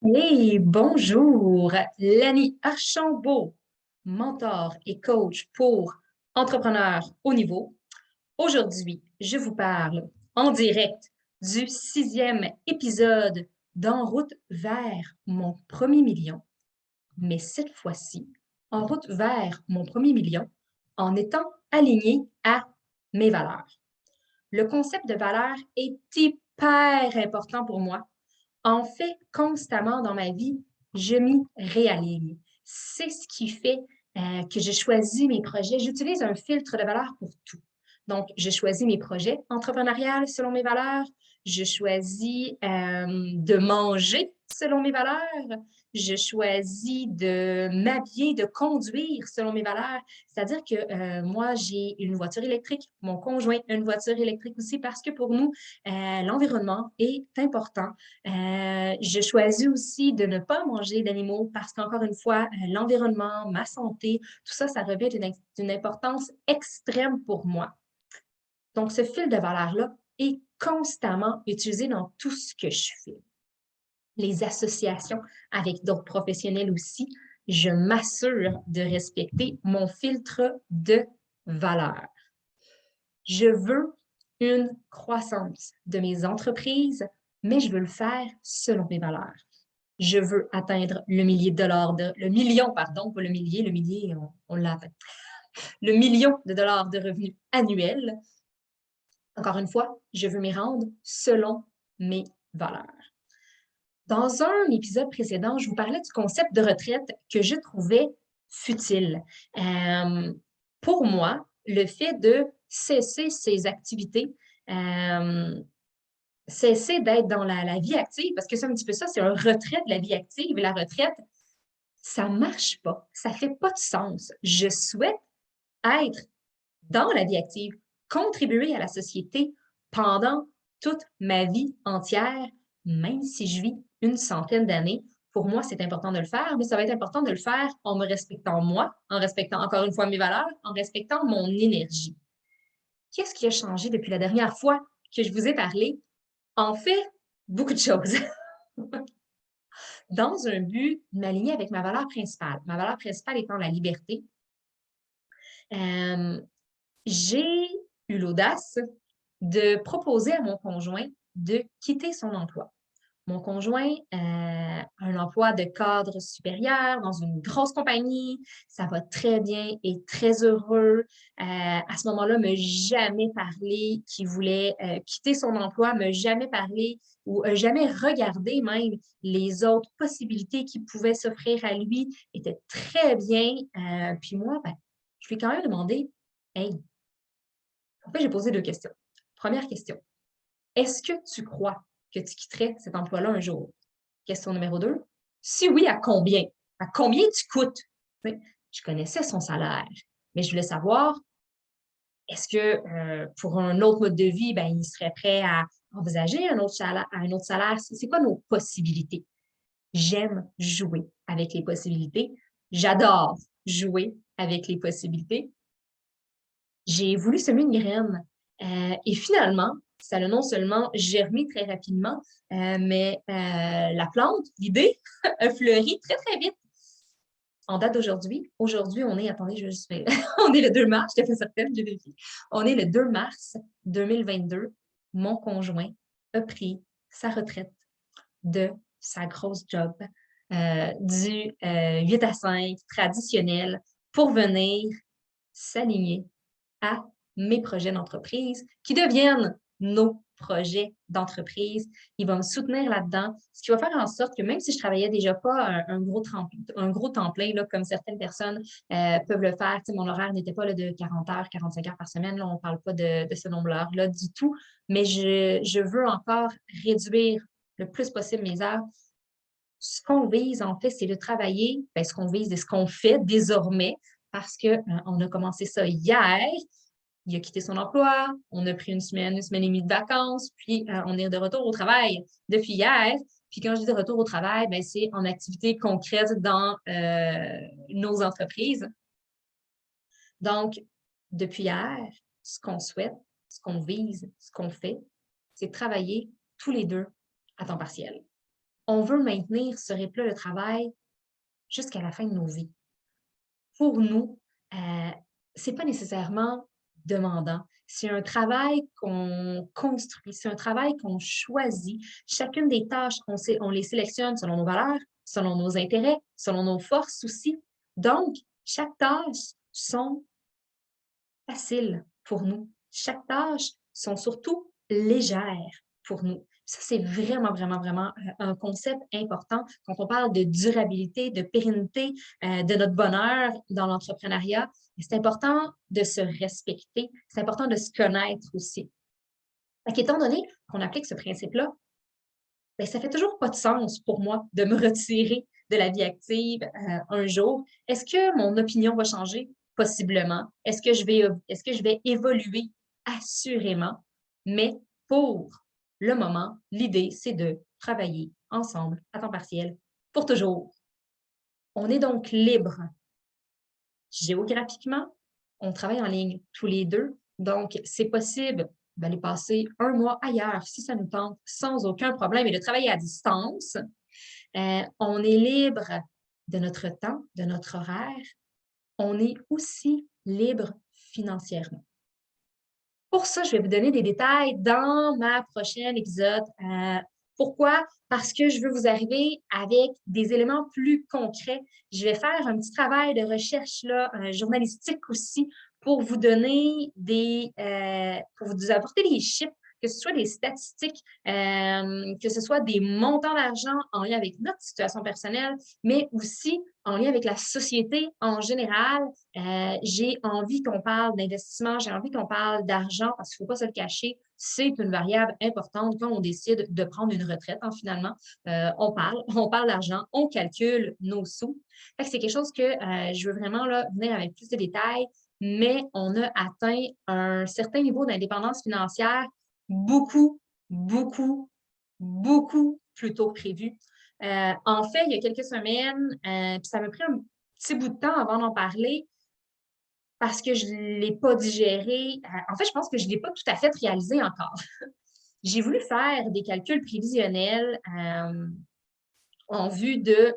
Hey, bonjour, Lani Archambault, mentor et coach pour entrepreneurs haut niveau. Aujourd'hui, je vous parle en direct du 6e épisode d'En route vers mon premier million, mais cette fois-ci, en route vers mon premier million en étant aligné à mes valeurs. Le concept de valeur est hyper important pour moi. En fait, constamment dans ma vie, je m'y réaligne. C'est ce qui fait que je choisis mes projets. J'utilise un filtre de valeur pour tout. Donc, je choisis mes projets entrepreneuriales selon mes valeurs. Je choisis de manger selon mes valeurs. Je choisis de m'habiller, de conduire selon mes valeurs. C'est-à-dire que moi, j'ai une voiture électrique, mon conjoint a une voiture électrique aussi parce que pour nous, l'environnement est important. Je choisis aussi de ne pas manger d'animaux parce qu'encore une fois, l'environnement, ma santé, tout ça, ça revêt d'une importance extrême pour moi. Donc, ce fil de valeur-là est constamment utilisé dans tout ce que je fais. Les associations avec d'autres professionnels aussi, je m'assure de respecter mon filtre de valeur. Je veux une croissance de mes entreprises, mais je veux le faire selon mes valeurs. Je veux atteindre le le million, pardon, pas le millier, on l'a atteint. Le million de dollars de revenus annuels. Encore une fois, je veux m'y rendre selon mes valeurs. Dans un épisode précédent, je vous parlais du concept de retraite que je trouvais futile. Pour moi, le fait de cesser ses activités, cesser d'être dans la vie active, parce que c'est un petit peu ça, c'est un retrait de la vie active. Et la retraite, ça ne marche pas, ça ne fait pas de sens. Je souhaite être dans la vie active, contribuer à la société pendant toute ma vie entière, même si je vis une centaine d'années. Pour moi, c'est important de le faire, mais ça va être important de le faire en me respectant moi, en respectant encore une fois mes valeurs, en respectant mon énergie. Qu'est-ce qui a changé depuis la dernière fois que je vous ai parlé? En fait, beaucoup de choses. Dans un but de m'aligner avec ma valeur principale. Ma valeur principale étant la liberté. Euh, j'ai eu l'audace de proposer à mon conjoint de quitter son emploi. Mon conjoint a un emploi de cadre supérieur dans une grosse compagnie. Ça va très bien et très heureux. À ce moment-là, ne m'a jamais parlé qu'il voulait quitter son emploi, ne m'a jamais parlé ou jamais regardé même les autres possibilités qui pouvaient s'offrir à lui. Était très bien. Puis moi, ben, je lui ai quand même demandé, hey, en fait, j'ai posé deux questions. Première question, est-ce que tu crois que tu quitterais cet emploi-là un jour? Question numéro 2. Si oui, à combien? À combien tu coûtes? Je connaissais son salaire, mais je voulais savoir, est-ce que pour un autre mode de vie, ben, il serait prêt à envisager un autre salaire? C'est quoi nos possibilités? J'aime jouer avec les possibilités. J'adore jouer avec les possibilités. J'ai voulu semer une graine. Et finalement, ça a non seulement germé très rapidement, mais la plante, l'idée, a fleuri très, très vite. En date d'aujourd'hui, aujourd'hui, on est, attendez, je vais juste faire, on est le 2 mars, je te fais certaine, j'ai vérifié. On est le 2 mars 2022. Mon conjoint a pris sa retraite de sa grosse job du 8 à 5 traditionnel pour venir s'aligner à mes projets d'entreprise qui deviennent nos projets d'entreprise. Il va me soutenir là-dedans, ce qui va faire en sorte que même si je travaillais déjà pas un gros temps plein, là, comme certaines personnes peuvent le faire, mon horaire n'était pas là, de 40 heures, 45 heures par semaine, là, on ne parle pas de ce nombre-là du tout, mais je veux encore réduire le plus possible mes heures. Ce qu'on vise, en fait, c'est de travailler, bien, ce qu'on vise et ce qu'on fait désormais, parce qu'on a commencé ça hier. Il a quitté son emploi, on a pris une semaine et demie de vacances, puis on est de retour au travail depuis hier. Puis quand je dis de retour au travail, ben, c'est en activité concrète dans nos entreprises. Donc, depuis hier, ce qu'on souhaite, ce qu'on vise, ce qu'on fait, c'est travailler tous les deux à temps partiel. on veut maintenir ce rythme-là de travail jusqu'à la fin de nos vies. Pour nous, c'est pas nécessairement demandant. C'est un travail qu'on construit, c'est un travail qu'on choisit. Chacune des tâches, on les sélectionne selon nos valeurs, selon nos intérêts, selon nos forces aussi. Donc, chaque tâche sont faciles pour nous. Chaque tâche sont surtout légères pour nous. Ça, c'est vraiment, vraiment, vraiment un concept important quand on parle de durabilité, de pérennité, de notre bonheur dans l'entrepreneuriat. C'est important de se respecter, c'est important de se connaître aussi. Fait qu'étant donné qu'on applique ce principe-là, bien, ça fait toujours pas de sens pour moi de me retirer de la vie active un jour. Est-ce que mon opinion va changer? Possiblement. Est-ce que je vais évoluer? Assurément. Mais pour le moment, l'idée, c'est de travailler ensemble à temps partiel pour toujours. On est donc libre géographiquement. On travaille en ligne tous les deux. Donc, c'est possible d'aller passer un mois ailleurs si ça nous tente sans aucun problème et de travailler à distance. On est libre de notre temps, de notre horaire. On est aussi libre financièrement. Pour ça, je vais vous donner des détails dans ma prochaine épisode. Pourquoi? Parce que je veux vous arriver avec des éléments plus concrets. Je vais faire un petit travail de recherche là, journalistique aussi pour vous donner pour vous apporter des chiffres, que ce soit des statistiques, que ce soit des montants d'argent en lien avec notre situation personnelle, mais aussi en lien avec la société en général. J'ai envie qu'on parle d'investissement, j'ai envie qu'on parle d'argent parce qu'il ne faut pas se le cacher, c'est une variable importante quand on décide de prendre une retraite, hein, finalement. On parle d'argent, on calcule nos sous. Fait que c'est quelque chose que je veux vraiment là, venir avec plus de détails, mais on a atteint un certain niveau d'indépendance financière beaucoup, beaucoup, beaucoup plus tôt que prévu. En fait, il y a quelques semaines, puis ça m'a pris un petit bout de temps avant d'en parler parce que je ne l'ai pas digéré. En fait, je pense que je ne l'ai pas tout à fait réalisé encore. J'ai voulu faire des calculs prévisionnels en vue de,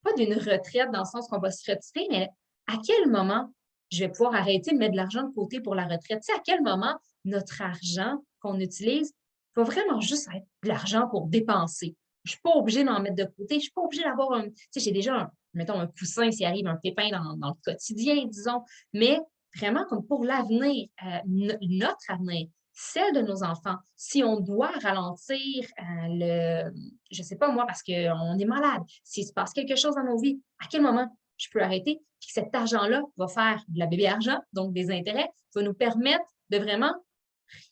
pas d'une retraite dans le sens qu'on va se retirer, mais à quel moment je vais pouvoir arrêter de mettre de l'argent de côté pour la retraite? Tu sais, à quel moment notre argent qu'on utilise va vraiment juste être de l'argent pour dépenser? Je ne suis pas obligée d'en mettre de côté. Je ne suis pas obligée d'avoir un. Tu sais, j'ai déjà, mettons, un coussin s'il arrive un pépin dans le quotidien, disons. Mais vraiment, comme pour l'avenir, notre avenir, celle de nos enfants, si on doit ralentir je ne sais pas moi, parce qu'on est malade, s'il se passe quelque chose dans nos vies, à quel moment je peux arrêter? Puis que cet argent-là va faire de la bébé argent, donc des intérêts, va nous permettre de vraiment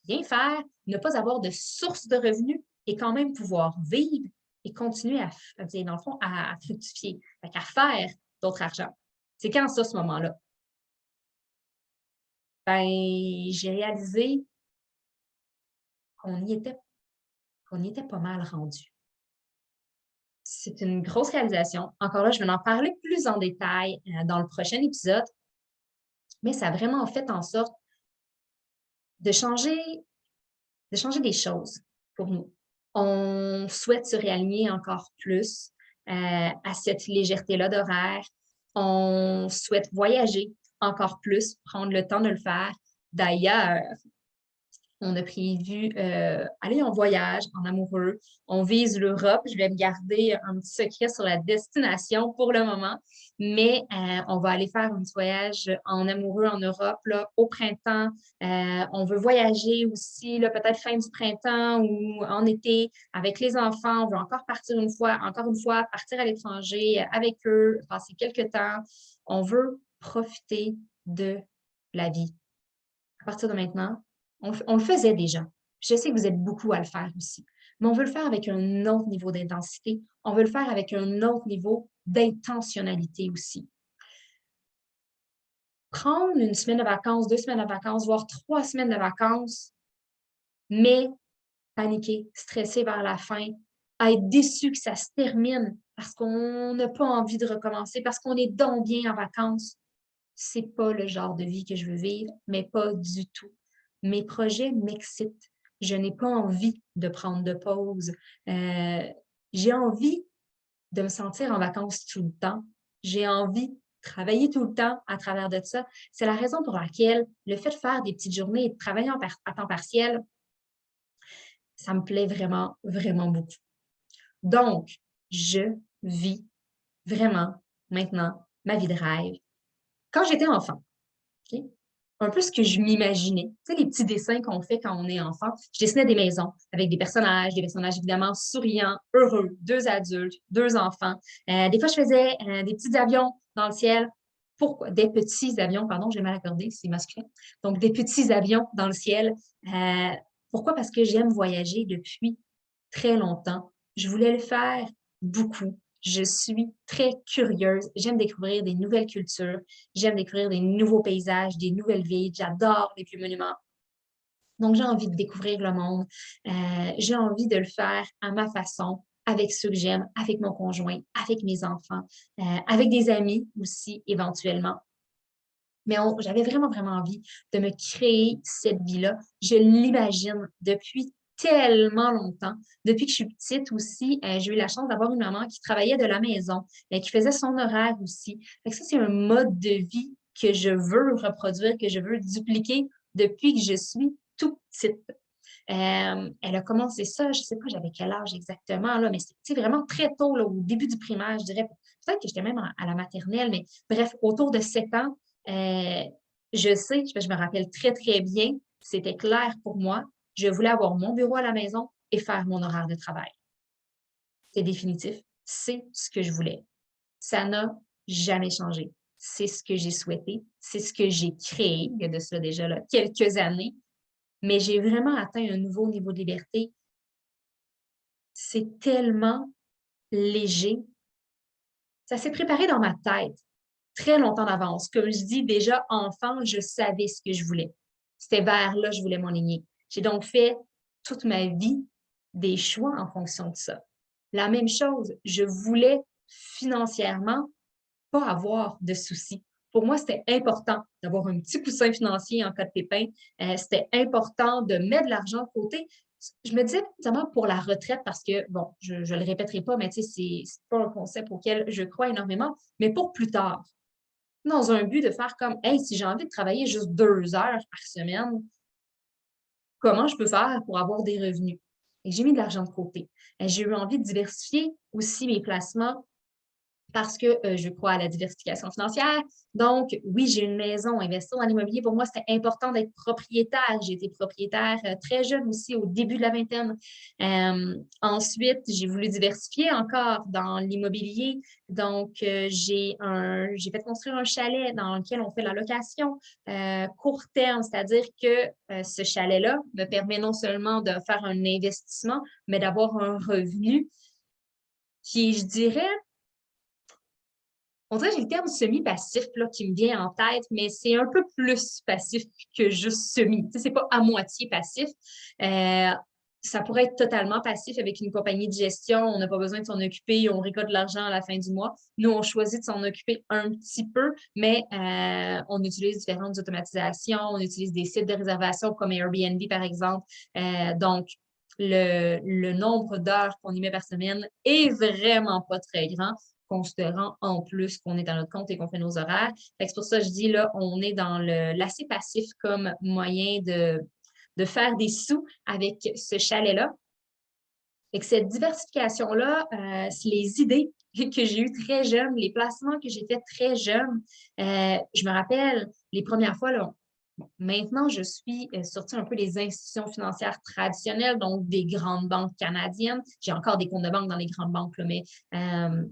rien faire, ne pas avoir de source de revenus et quand même pouvoir vivre et continuer dans le fond, à fructifier, à faire d'autres argent. C'est quand ça, ce moment-là? Ben, j'ai réalisé qu'on y était, qu'on y était pas mal rendu. C'est une grosse réalisation. Encore là, je vais en parler plus en détail dans le prochain épisode, mais ça a vraiment fait en sorte de changer, des choses pour nous. On souhaite se réaligner encore plus à cette légèreté-là d'horaire. On souhaite voyager encore plus, prendre le temps de le faire. D'ailleurs, on a prévu aller en voyage, en amoureux. On vise l'Europe. Je vais me garder un petit secret sur la destination pour le moment, mais on va aller faire un petit voyage en amoureux en Europe là, au printemps. On veut voyager aussi, peut-être fin du printemps ou en été avec les enfants. On veut encore une fois, partir à l'étranger avec eux, passer quelques temps. On veut profiter de la vie. À partir de maintenant, on le faisait déjà. Je sais que vous êtes beaucoup à le faire aussi, mais on veut le faire avec un autre niveau d'intensité. On veut le faire avec un autre niveau d'intentionnalité aussi. Prendre une semaine de vacances, 2 semaines de vacances, voire 3 semaines de vacances, mais paniquer, stresser vers la fin, à être déçu que ça se termine parce qu'on n'a pas envie de recommencer, parce qu'on est donc bien en vacances. C'est pas le genre de vie que je veux vivre, mais pas du tout. Mes projets m'excitent. Je n'ai pas envie de prendre de pause. J'ai envie de me sentir en vacances tout le temps. J'ai envie de travailler tout le temps à travers de ça. C'est la raison pour laquelle le fait de faire des petites journées et de travailler à temps partiel, ça me plaît vraiment, vraiment beaucoup. Donc, je vis vraiment maintenant ma vie de rêve. Quand j'étais enfant, OK? Un peu ce que je m'imaginais. Tu sais, les petits dessins qu'on fait quand on est enfant. Je dessinais des maisons avec des personnages évidemment souriants, heureux, deux adultes, deux enfants. Des fois, je faisais des petits avions dans le ciel. Pourquoi? Des petits avions, pardon, j'ai mal accordé, c'est masculin. Donc, des petits avions dans le ciel. Euh, Pourquoi? Parce que j'aime voyager depuis très longtemps. Je voulais le faire beaucoup. Je suis très curieuse. J'aime découvrir des nouvelles cultures. J'aime découvrir des nouveaux paysages, des nouvelles villes. J'adore les vieux monuments. Donc, j'ai envie de découvrir le monde. J'ai envie de le faire à ma façon, avec ceux que j'aime, avec mon conjoint, avec mes enfants, avec des amis aussi, éventuellement. Mais j'avais vraiment, vraiment envie de me créer cette vie-là. Je l'imagine depuis tellement longtemps. Depuis que je suis petite aussi, j'ai eu la chance d'avoir une maman qui travaillait de la maison, qui faisait son horaire aussi. Fait que ça, c'est un mode de vie que je veux reproduire, que je veux dupliquer depuis que je suis tout petite. Elle a commencé ça, je ne sais pas, j'avais quel âge exactement, là, mais c'était vraiment très tôt, là, au début du primaire, je dirais. Peut-être que j'étais même à la maternelle, mais bref, autour de 7 ans, euh, je sais, je me rappelle très, très bien, c'était clair pour moi. Je voulais avoir mon bureau à la maison et faire mon horaire de travail. C'est définitif. C'est ce que je voulais. Ça n'a jamais changé. C'est ce que j'ai souhaité. C'est ce que j'ai créé, il y a de cela déjà là, quelques années. Mais j'ai vraiment atteint un nouveau niveau de liberté. C'est tellement léger. Ça s'est préparé dans ma tête très longtemps d'avance. Comme je dis, déjà enfant, je savais ce que je voulais. C'était vers là que je voulais m'enligner. J'ai donc fait toute ma vie des choix en fonction de ça. La même chose, je voulais financièrement pas avoir de soucis. Pour moi, c'était important d'avoir un petit coussin financier en cas de pépin. C'était important de mettre de l'argent de côté. Je me disais notamment pour la retraite parce que, bon, je ne le répéterai pas, mais tu sais, c'est pas un concept auquel je crois énormément, mais pour plus tard, dans un but de faire comme, hey, si j'ai envie de travailler juste 2 heures par semaine, comment je peux faire pour avoir des revenus? Et j'ai mis de l'argent de côté. J'ai eu envie de diversifier aussi mes placements parce que je crois à la diversification financière. Donc, oui, j'ai une maison. Investir dans l'immobilier, pour moi, c'était important d'être propriétaire. J'ai été propriétaire très jeune aussi, au début de la vingtaine. Ensuite, j'ai voulu diversifier encore dans l'immobilier. Donc, j'ai fait construire un chalet dans lequel on fait la location court terme, c'est-à-dire que ce chalet-là me permet non seulement de faire un investissement, mais d'avoir un revenu qui, je dirais, on dirait que j'ai le terme semi-passif là, qui me vient en tête, mais c'est un peu plus passif que juste semi. Tu sais, c'est pas à moitié passif. Euh, Ça pourrait être totalement passif avec une compagnie de gestion. On n'a pas besoin de s'en occuper. On récolte de l'argent à la fin du mois. Nous, on choisit de s'en occuper un petit peu, mais on utilise différentes automatisations. On utilise des sites de réservation comme Airbnb, par exemple. Donc, le nombre d'heures qu'on y met par semaine est vraiment pas très grand considérant en plus qu'on est à notre compte et qu'on fait nos horaires. C'est pour ça que je dis là, on est dans l'assez passif comme moyen de faire des sous avec ce chalet-là. Et que cette diversification-là, c'est les idées que j'ai eues très jeune, les placements que j'ai faits très jeune. Je me rappelle les premières fois, là, maintenant, je suis sortie un peu des institutions financières traditionnelles, donc des grandes banques canadiennes. J'ai encore des comptes de banque dans les grandes banques, là, mais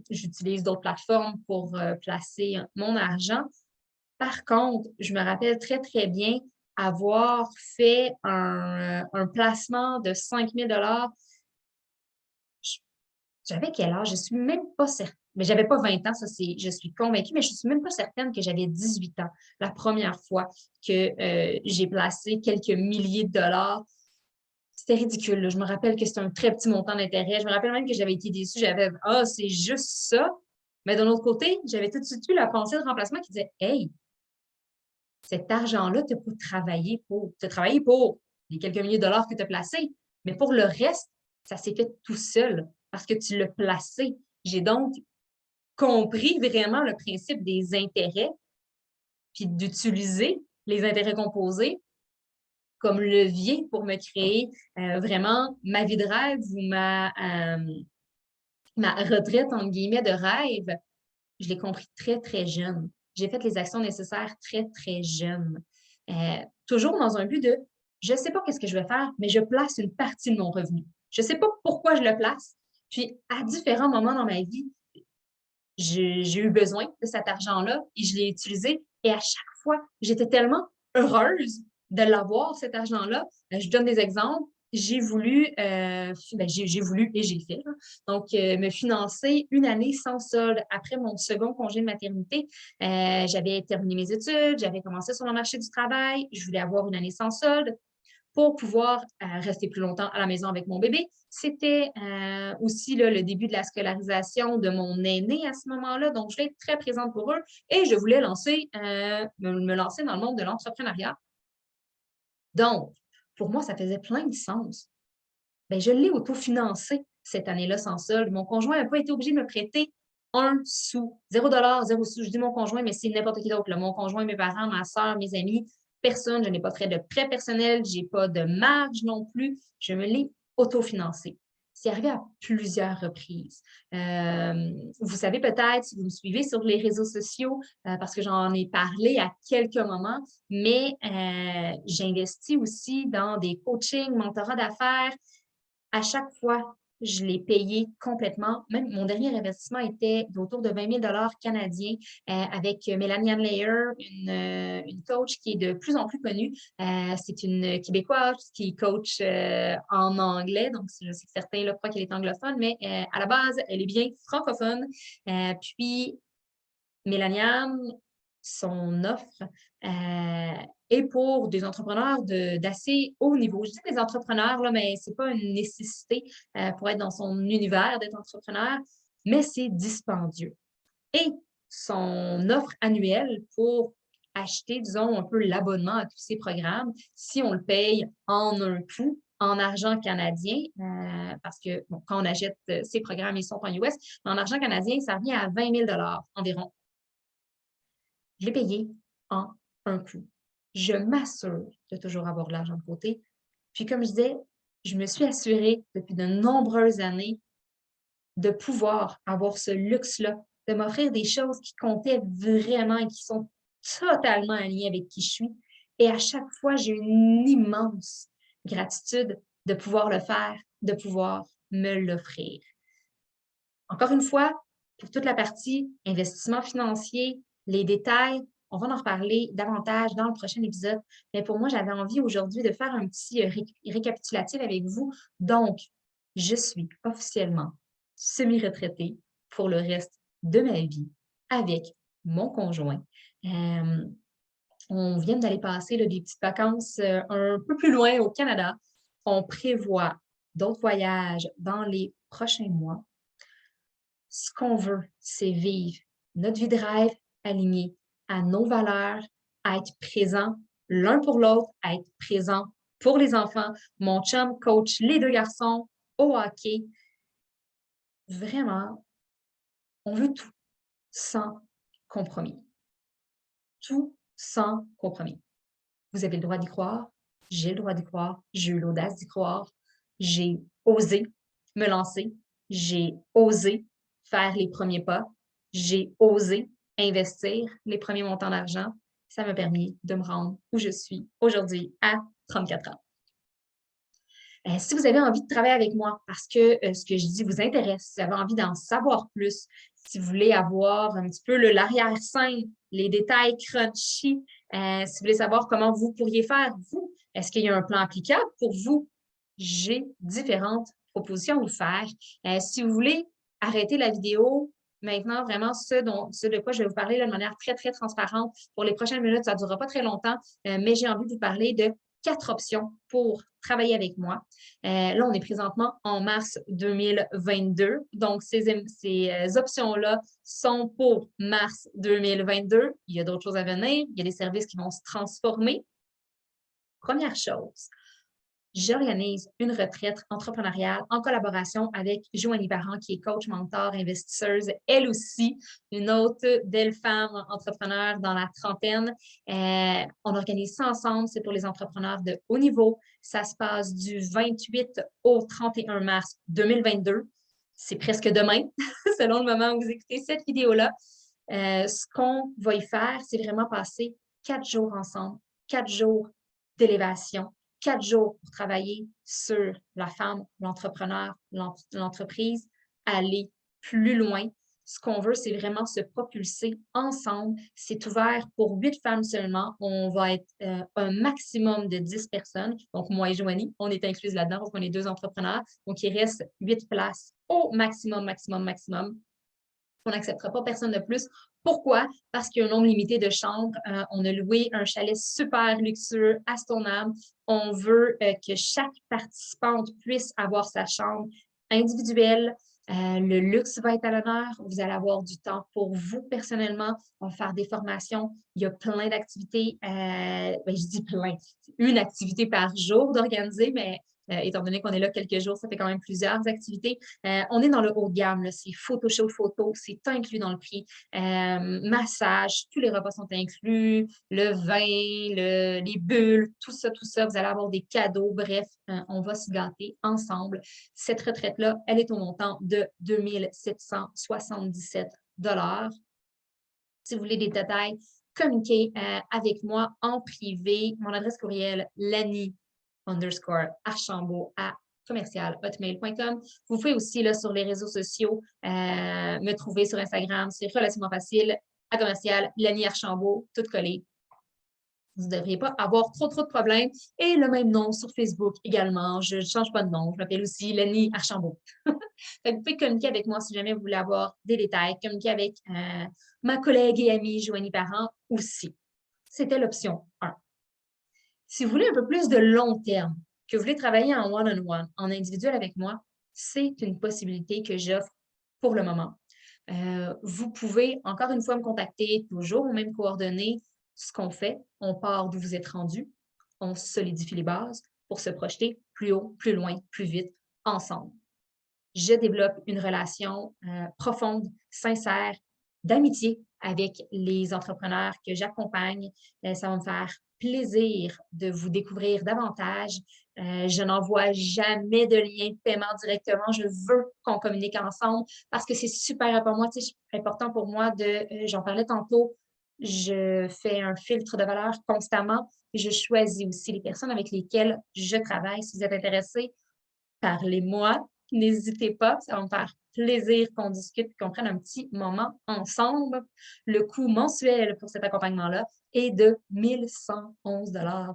j'utilise d'autres plateformes pour placer mon argent. Par contre, je me rappelle très, très bien avoir fait un placement de 5 000 j'avais quel âge? Je suis même pas certaine. Mais j'avais pas 20 ans, ça c'est, je suis convaincue, mais je suis même pas certaine que j'avais 18 ans la première fois que j'ai placé quelques milliers de dollars. C'était ridicule, là. Je me rappelle que c'était un très petit montant d'intérêt. Je me rappelle même que j'avais été déçue. J'avais, ah, c'est juste ça. Mais d'un autre côté, j'avais tout de suite eu la pensée de remplacement qui disait, hey, cet argent-là, tu n'as pas travaillé pour. Tu as travaillé pour les quelques milliers de dollars que tu as placés. Mais pour le reste, ça s'est fait tout seul. parce que tu l'as placé. J'ai donc compris vraiment le principe des intérêts, puis d'utiliser les intérêts composés comme levier pour me créer vraiment ma vie de rêve ou ma retraite, entre guillemets, de rêve. Je l'ai compris très, très jeune. J'ai fait les actions nécessaires très, très jeune. Toujours dans un but de, je ne sais pas qu'est-ce que je vais faire, mais je place une partie de mon revenu. Je ne sais pas pourquoi je le place. Puis, à différents moments dans ma vie, j'ai eu besoin de cet argent-là et je l'ai utilisé. Et à chaque fois, j'étais tellement heureuse de l'avoir, cet argent-là. Je donne des exemples. J'ai voulu, j'ai voulu et j'ai fait, là. Donc, me financer une année sans solde après mon second congé de maternité. J'avais terminé mes études, j'avais commencé sur le marché du travail, je voulais avoir une année sans solde pour pouvoir rester plus longtemps à la maison avec mon bébé. C'était aussi là, le début de la scolarisation de mon aîné à ce moment-là. Donc, je voulais être très présente pour eux et je voulais me lancer dans le monde de l'entrepreneuriat. Donc, pour moi, ça faisait plein de sens. Bien, je l'ai autofinancé cette année-là sans solde. Mon conjoint n'a pas été obligé de me prêter un sou, 0 $, 0 sou. Je dis mon conjoint, mais c'est n'importe qui d'autre. Là. Mon conjoint, mes parents, ma soeur, mes amis, personne. Je n'ai pas de frais de prêt personnel, je n'ai pas de marge non plus. Je me l'ai autofinancé. C'est arrivé à plusieurs reprises. Vous savez peut-être, si vous me suivez sur les réseaux sociaux, parce que j'en ai parlé à quelques moments, mais j'investis aussi dans des coachings, mentorats d'affaires. À chaque fois, je l'ai payé complètement. Même mon dernier investissement était d'autour de 20 000 canadiens avec Mélanie Ann Layer, une coach qui est de plus en plus connue. C'est une Québécoise qui coach en anglais. Donc, je sais que certains là, croient qu'elle est anglophone, mais à la base, elle est bien francophone. Puis, Mélanie Ann, son offre est pour des entrepreneurs d'assez haut niveau. Je dis des entrepreneurs, là, mais ce n'est pas une nécessité pour être dans son univers d'être entrepreneur, mais c'est dispendieux. Et son offre annuelle pour acheter, disons, un peu l'abonnement à tous ces programmes, si on le paye en un coup, en argent canadien, parce que bon, quand on achète ces programmes, ils sont en US, mais en argent canadien, ça revient à 20 000 environ. Je l'ai payé en un coup. Je m'assure de toujours avoir de l'argent de côté. Puis, comme je disais, je me suis assurée depuis de nombreuses années de pouvoir avoir ce luxe-là, de m'offrir des choses qui comptaient vraiment et qui sont totalement alignées avec qui je suis. Et à chaque fois, j'ai une immense gratitude de pouvoir le faire, de pouvoir me l'offrir. Encore une fois, pour toute la partie investissement financier, les détails, on va en reparler davantage dans le prochain épisode. Mais pour moi, j'avais envie aujourd'hui de faire un petit récapitulatif avec vous. Donc, je suis officiellement semi-retraitée pour le reste de ma vie avec mon conjoint. On vient d'aller passer là, des petites vacances un peu plus loin au Canada. On prévoit d'autres voyages dans les prochains mois. Ce qu'on veut, c'est vivre notre vie de rêve alignée à nos valeurs, à être présent l'un pour l'autre, à être présent pour les enfants. Mon chum coach les deux garçons au hockey. Vraiment, on veut tout sans compromis. Tout sans compromis. Vous avez le droit d'y croire, j'ai le droit d'y croire, j'ai eu l'audace d'y croire, j'ai osé me lancer, j'ai osé faire les premiers pas, j'ai osé investir les premiers montants d'argent. Ça m'a permis de me rendre où je suis aujourd'hui à 34 ans. Si vous avez envie de travailler avec moi parce que ce que je dis vous intéresse, si vous avez envie d'en savoir plus, si vous voulez avoir un petit peu l'arrière-scène, les détails crunchy, si vous voulez savoir comment vous pourriez faire, vous, est-ce qu'il y a un plan applicable pour vous? J'ai différentes propositions à vous faire. Si vous voulez arrêter la vidéo, maintenant, vraiment, ce de quoi je vais vous parler là, de manière très, très transparente, pour les prochaines minutes, ça ne durera pas très longtemps, mais j'ai envie de vous parler de 4 options pour travailler avec moi. Là, on est présentement en mars 2022. Donc, ces options-là sont pour mars 2022. Il y a d'autres choses à venir. Il y a des services qui vont se transformer. Première chose, j'organise une retraite entrepreneuriale en collaboration avec Joanie Parent, qui est coach, mentor, investisseuse, elle aussi, une autre belle femme entrepreneur dans la trentaine. On organise ça ensemble, c'est pour les entrepreneurs de haut niveau. Ça se passe du 28 au 31 mars 2022. C'est presque demain, selon le moment où vous écoutez cette vidéo-là. Ce qu'on va y faire, c'est vraiment passer 4 jours ensemble, 4 jours d'élévation, 4 jours pour travailler sur la femme, l'entrepreneur, l'entreprise, aller plus loin. Ce qu'on veut, c'est vraiment se propulser ensemble. C'est ouvert pour 8 femmes seulement. On va être un maximum de 10 personnes. Donc, moi et Joanie, on est inclus là-dedans parce qu'on est 2 entrepreneurs. Donc, il reste 8 places au maximum, maximum, maximum. On n'acceptera pas personne de plus. Pourquoi? Parce qu'il y a un nombre limité de chambres. On a loué un chalet super luxueux à Stoneham. On veut que chaque participante puisse avoir sa chambre individuelle. Le luxe va être à l'honneur. Vous allez avoir du temps pour vous personnellement. On va faire des formations. Il y a plein d'activités. Je dis plein. Une activité par jour d'organiser, mais étant donné qu'on est là quelques jours, ça fait quand même plusieurs activités. On est dans le haut de gamme. C'est Photoshop photo, c'est inclus dans le prix. Massage, tous les repas sont inclus. Le vin, les bulles, tout ça, vous allez avoir des cadeaux. Bref, on va se gâter ensemble. Cette retraite-là, elle est au montant de 2 777 $. Si vous voulez des détails, communiquez avec moi en privé. Mon adresse courriel, lani_archambault@commercial-hotmail.com. Vous pouvez aussi, là, sur les réseaux sociaux, me trouver sur Instagram. C'est relativement facile. À commercial, Lani Archambault, tout collé. Vous ne devriez pas avoir trop de problèmes. Et le même nom sur Facebook également. Je ne change pas de nom. Je m'appelle aussi Lani Archambault. Vous pouvez communiquer avec moi si jamais vous voulez avoir des détails. Communiquer avec ma collègue et amie Joanie Parent aussi. C'était l'option 1. Si vous voulez un peu plus de long terme, que vous voulez travailler en one-on-one, en individuel avec moi, c'est une possibilité que j'offre pour le moment. Vous pouvez, encore une fois, me contacter, toujours aux mêmes coordonnées. Ce qu'on fait, on part d'où vous êtes rendu, on solidifie les bases pour se projeter plus haut, plus loin, plus vite, ensemble. Je développe une relation profonde, sincère, d'amitié avec les entrepreneurs que j'accompagne. Ça va me faire plaisir de vous découvrir davantage. Je n'envoie jamais de lien de paiement directement. Je veux qu'on communique ensemble parce que c'est super important pour moi j'en parlais tantôt, je fais un filtre de valeur constamment et je choisis aussi les personnes avec lesquelles je travaille. Si vous êtes intéressés, parlez-moi. N'hésitez pas, ça va me faire plaisir qu'on discute et qu'on prenne un petit moment ensemble. Le coût mensuel pour cet accompagnement-là est de 1 111 $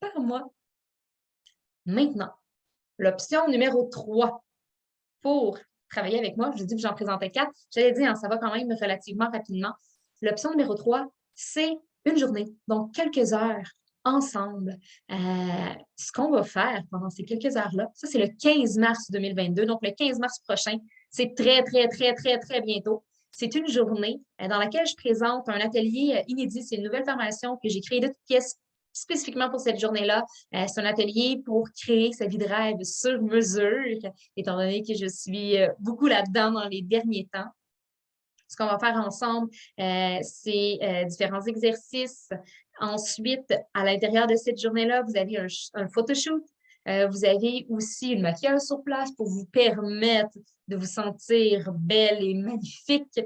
par mois. Maintenant, l'option numéro 3 pour travailler avec moi, je vous ai dit que j'en présentais 4. J'allais dire, ça va quand même relativement rapidement. L'option numéro 3, c'est une journée, donc quelques heures ensemble. Ce qu'on va faire pendant ces quelques heures-là, ça, c'est le 15 mars 2022, donc le 15 mars prochain, c'est très, très, très, très, très bientôt. C'est une journée dans laquelle je présente un atelier inédit. C'est une nouvelle formation que j'ai créée de toutes pièces spécifiquement pour cette journée-là. C'est un atelier pour créer sa vie de rêve sur mesure, étant donné que je suis beaucoup là-dedans dans les derniers temps. Ce qu'on va faire ensemble, c'est différents exercices. Ensuite, à l'intérieur de cette journée-là, vous avez un photoshoot. Vous avez aussi une maquilleuse sur place pour vous permettre de vous sentir belle et magnifique.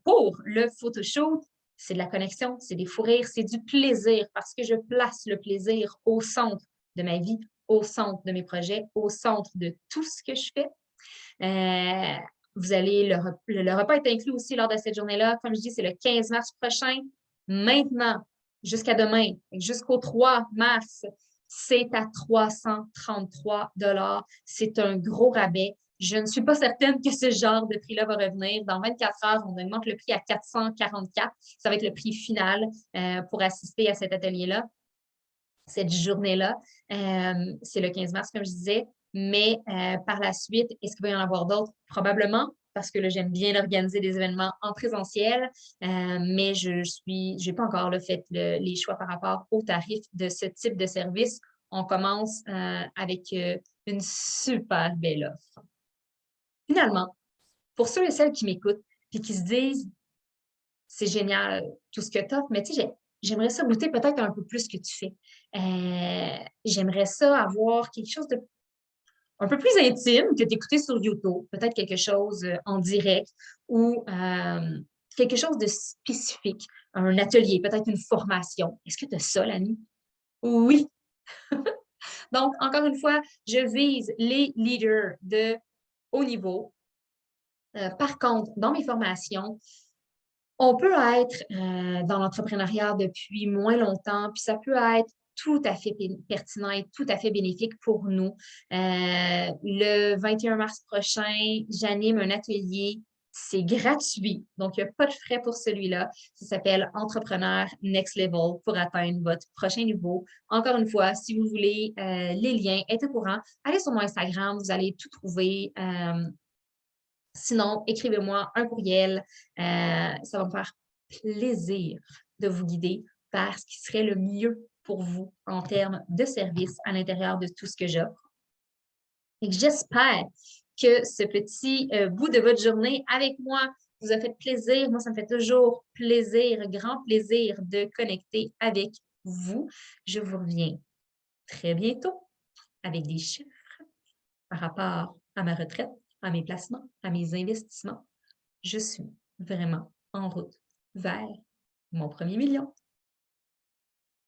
Pour le photoshoot, c'est de la connexion, c'est des fous rires, c'est du plaisir parce que je place le plaisir au centre de ma vie, au centre de mes projets, au centre de tout ce que je fais. Vous allez, le repas est inclus aussi lors de cette journée-là. Comme je dis, c'est le 15 mars prochain. Maintenant, jusqu'à demain, jusqu'au 3 mars, c'est à 333 $. C'est un gros rabais. Je ne suis pas certaine que ce genre de prix-là va revenir. Dans 24 heures, on augmente le prix à 444. Ça va être le prix final pour assister à cet atelier-là, cette journée-là. C'est le 15 mars, comme je disais. Mais par la suite, est-ce qu'il va y en avoir d'autres? Probablement, parce que là, j'aime bien organiser des événements en présentiel, mais je n'ai pas encore fait les choix par rapport au tarif de ce type de service On commence avec une super belle offre. Finalement, pour ceux et celles qui m'écoutent et qui se disent c'est génial tout ce que tu offres, mais tu sais, j'aimerais ça goûter peut-être un peu plus ce que tu fais. J'aimerais ça avoir quelque chose de un peu plus intime que d'écouter sur YouTube, peut-être quelque chose en direct ou quelque chose de spécifique, un atelier, peut-être une formation. Est-ce que tu as ça, l'ami? Oui. Donc, encore une fois, je vise les leaders de haut niveau. Par contre, dans mes formations, on peut être dans l'entrepreneuriat depuis moins longtemps, puis ça peut être tout à fait pertinent et tout à fait bénéfique pour nous. Le 21 mars prochain, j'anime un atelier. C'est gratuit, donc il n'y a pas de frais pour celui-là. Ça s'appelle Entrepreneur Next Level pour atteindre votre prochain niveau. Encore une fois, si vous voulez les liens, êtes au courant, allez sur mon Instagram, vous allez tout trouver. Sinon, écrivez-moi un courriel. Ça va me faire plaisir de vous guider vers ce qui serait le mieux pour vous en termes de service à l'intérieur de tout ce que j'offre. Et j'espère que ce petit bout de votre journée avec moi vous a fait plaisir. Moi, ça me fait toujours plaisir, grand plaisir de connecter avec vous. Je vous reviens très bientôt avec des chiffres par rapport à ma retraite, à mes placements, à mes investissements. Je suis vraiment en route vers mon premier million.